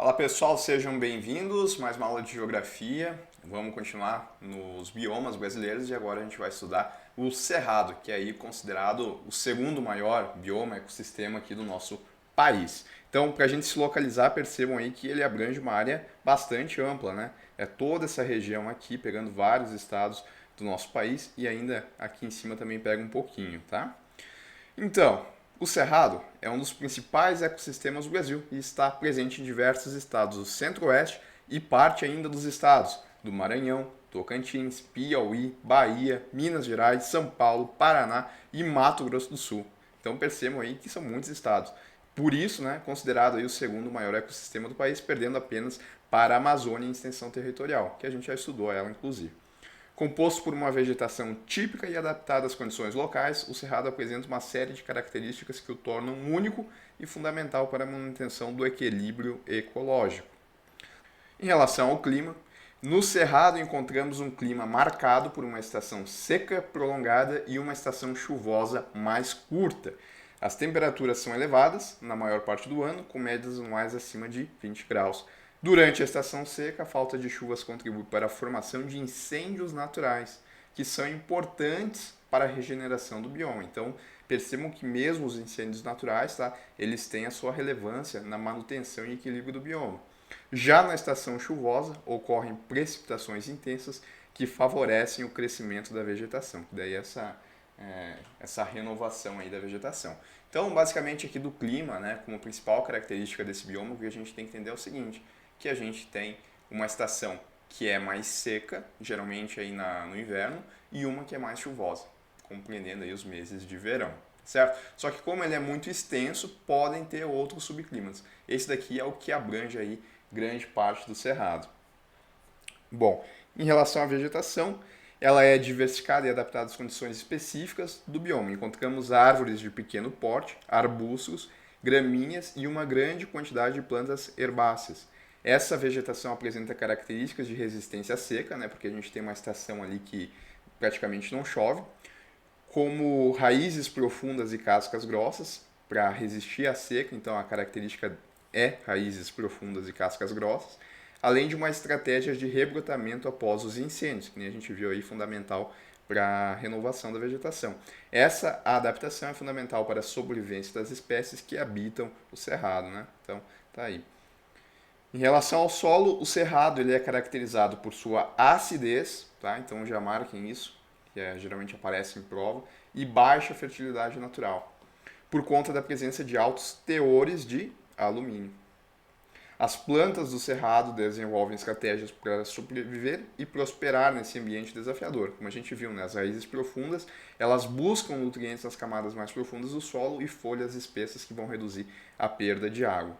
Fala pessoal, sejam bem-vindos, mais uma aula de geografia. Vamos continuar nos biomas brasileiros e agora a gente vai estudar o Cerrado, que é aí considerado o segundo maior bioma, ecossistema aqui do nosso país. Então, para a gente se localizar, percebam aí que ele abrange uma área bastante ampla, né? É toda essa região aqui, pegando vários estados do nosso país e ainda aqui em cima também pega um pouquinho, tá? Então, o Cerrado é um dos principais ecossistemas do Brasil e está presente em diversos estados do Centro-Oeste e parte ainda dos estados do Maranhão, Tocantins, Piauí, Bahia, Minas Gerais, São Paulo, Paraná e Mato Grosso do Sul. Então percebam aí que são muitos estados. Por isso, né, considerado aí o segundo maior ecossistema do país, perdendo apenas para a Amazônia em extensão territorial, que a gente já estudou ela inclusive. Composto por uma vegetação típica e adaptada às condições locais, o Cerrado apresenta uma série de características que o tornam único e fundamental para a manutenção do equilíbrio ecológico. Em relação ao clima, no Cerrado encontramos um clima marcado por uma estação seca prolongada e uma estação chuvosa mais curta. As temperaturas são elevadas na maior parte do ano, com médias mais acima de 20 graus. Durante a estação seca, a falta de chuvas contribui para a formação de incêndios naturais, que são importantes para a regeneração do bioma. Então, percebam que mesmo os incêndios naturais, tá, eles têm a sua relevância na manutenção e equilíbrio do bioma. Já na estação chuvosa, ocorrem precipitações intensas que favorecem o crescimento da vegetação, que daí essa renovação aí da vegetação. Então, basicamente aqui do clima, né, como principal característica desse bioma, o que a gente tem que entender é o seguinte, que a gente tem uma estação que é mais seca, geralmente aí no inverno, e uma que é mais chuvosa, compreendendo aí os meses de verão, certo? Só que como ele é muito extenso, podem ter outros subclimas. Esse daqui é o que abrange aí grande parte do Cerrado. Bom, em relação à vegetação, ela é diversificada e adaptada às condições específicas do bioma. Encontramos árvores de pequeno porte, arbustos, gramíneas e uma grande quantidade de plantas herbáceas. Essa vegetação apresenta características de resistência à seca, né, porque a gente tem uma estação ali que praticamente não chove, como raízes profundas e cascas grossas para resistir à seca, então a característica é raízes profundas e cascas grossas, além de uma estratégia de rebrotamento após os incêndios, que nem a gente viu aí, fundamental para a renovação da vegetação. Essa adaptação é fundamental para a sobrevivência das espécies que habitam o cerrado, né? Então, tá aí. Em relação ao solo, o cerrado ele é caracterizado por sua acidez, tá? Então já marquem isso, que geralmente aparece em prova, e baixa fertilidade natural, por conta da presença de altos teores de alumínio. As plantas do cerrado desenvolvem estratégias para sobreviver e prosperar nesse ambiente desafiador. Como a gente viu, né? As raízes profundas, elas buscam nutrientes nas camadas mais profundas do solo e folhas espessas que vão reduzir a perda de água.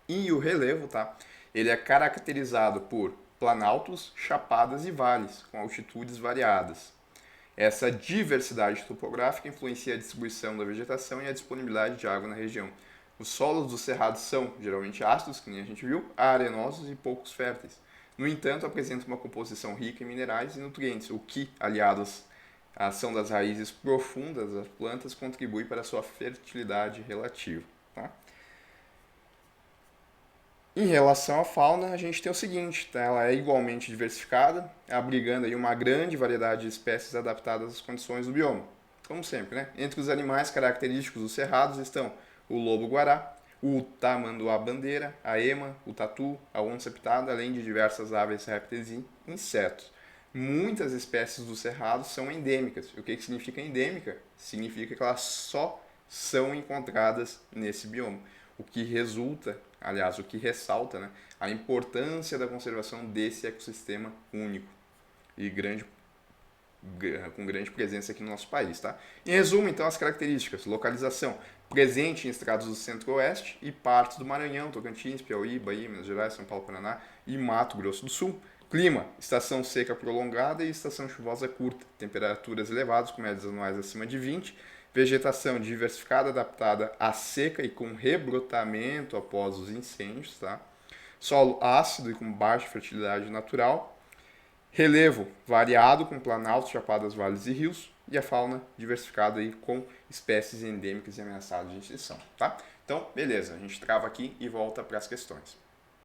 E o relevo, tá? Ele é caracterizado por planaltos, chapadas e vales, com altitudes variadas. Essa diversidade topográfica influencia a distribuição da vegetação e a disponibilidade de água na região. Os solos do cerrado são geralmente ácidos, que nem a gente viu, arenosos e poucos férteis. No entanto, apresentam uma composição rica em minerais e nutrientes, o que, aliados à ação das raízes profundas das plantas, contribui para a sua fertilidade relativa. Tá? Em relação à fauna, a gente tem o seguinte, tá? Ela é igualmente diversificada, abrigando aí uma grande variedade de espécies adaptadas às condições do bioma. Como sempre, né? Entre os animais característicos dos cerrados estão o lobo-guará, o tamanduá-bandeira, a ema, o tatu, a onça-pitada, além de diversas aves, répteis e insetos. Muitas espécies do cerrado são endêmicas. O que significa endêmica? Significa que elas só são encontradas nesse bioma. O que resulta, aliás, o que ressalta, né, a importância da conservação desse ecossistema único e com grande presença aqui no nosso país. Tá? Em resumo, então, as características: localização, presente em estados do Centro-Oeste e partes do Maranhão, Tocantins, Piauí, Bahia, Minas Gerais, São Paulo, Paraná e Mato Grosso do Sul. Clima, estação seca prolongada e estação chuvosa curta. Temperaturas elevadas, com médias anuais acima de 20. Vegetação diversificada, adaptada à seca e com rebrotamento após os incêndios. Tá? Solo ácido e com baixa fertilidade natural. Relevo variado, com planaltos, chapadas, vales e rios. E a fauna diversificada aí, com espécies endêmicas e ameaçadas de extinção. Tá? Então, beleza, a gente trava aqui e volta para as questões.